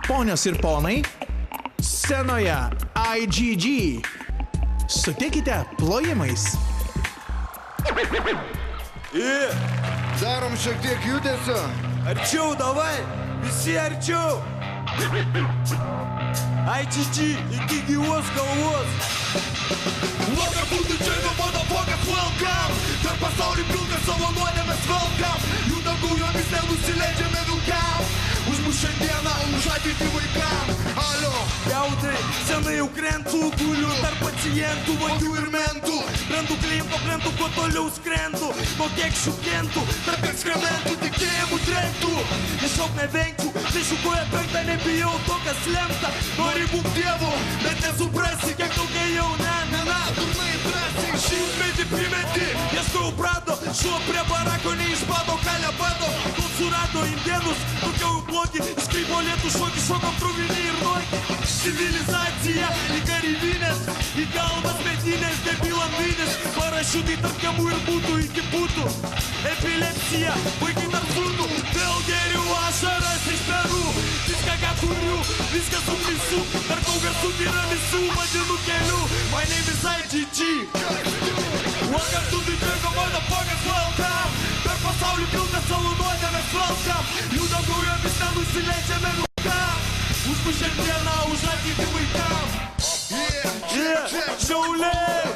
Ponios ir ponai, scenoje IGG. Sutikite plojimais. Darom šiek tiek judesio. Arčiau, davai, visi arčiau. IGG, iki gyvos galvos. Welcome to the jungle, motherfuckers, welcome. Per pasaulį pilką savo nuodėmės velkam. Jų dangų jomis nenusileidžiame vilkam. Už mus šiandieną, už ateitį vaikam. Alio, Jaudai, senai jau krentu, guliu tarp pacientų, vagių ir mentų. Brendu klimpo, plentu, kuo toliau skrendu. Nuo kiek šiukentų, tarp ekskrementų, tikėjimų trenktų. Nešok nevengčiau, nešukoja penktą, nebijau to, kas lemta. Nori būk dievu, bet nesuprasi, kiek daug ėjau, na, durnai drąsiai šimtmetį primeti. Ieškau prado, šuo prie barako neišbado, kalė bado. Kol surado indienus, tokiau blogį, iškrypo lietų šokį, šokom truvinį ir nuokį. Civilizacija į kareivinės, į galvas medinės, debilamvinės. Parašiutai tarp kemų ir būtų iki būtų. Epilepsija, vaikai tarp būtų. Vėl geriu ašaras iš perų. Viską ką turiu, viską su visų. Dar kol garsų yra visų, vadinu keliu. My name is IGG. Welcome to the jungle, motherfuckers, welcome. Per pasaulį pilką savo nuodėmės velkam. Jų dangų jomis nenusileidžiame vilkam. Už mus šiandieną, už ateitį vaikam. Šiauliai!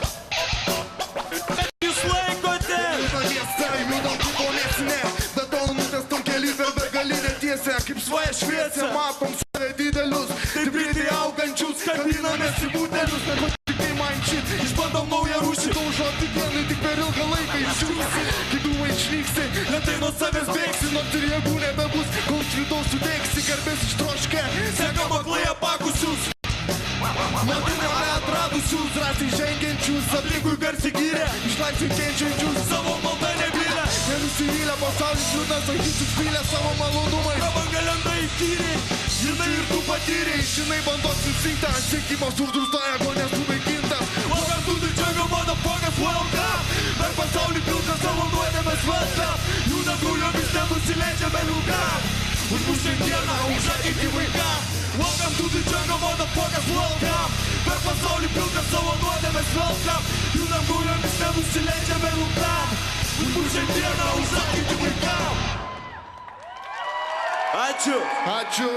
Jūs laikote! Jų dangų bolės ne. Betonų nutestam keli per begalinę tiesę. Kaip svaja šviesę, matom save didelius. Taip greitai augančius, kabinamės į būtelius. Narkotikai man šit, išbandom naują rūšį. Daužoti dienai tik per ilgą laiką išsiūsi. Kiduvai išnyksi, lėtai nuo savęs bėgsi. Nors ir jėgų nebebus, kol švidaus sudegsi. Garbės ištroškę, Sekam aklai apakusius. matimo neatradusius. Drąsiai žengiančius, aplinkui garsiai gyrė. Išlaisvai kenčiančius, Savo maldą nebylę. nenusivylę pasaulis liūdnas, sakysis pylę savo malonumais. Prabanga lenda įkyriai. Žinai ir tu patyrei, žinai bandos instinktą. Siekimas uždrausta, ego nesunaikintas. Welcome to the jungle, motherfuckers, welcome. Per pasaulį pilką savo nuodėmės velkam. Jų dangų jomis nenusileidžiame vilkam. Už mus šiandieną, už ateitį vaikam. Welcome to the jungle, motherfuckers, welcome. Per pasaulį pilką savo nuodėmės velkam. Jų dangų jomis nenusileidžiame vilkam. Už mus šiandieną, už ateitį vaikam. Ačiū. Ačiū.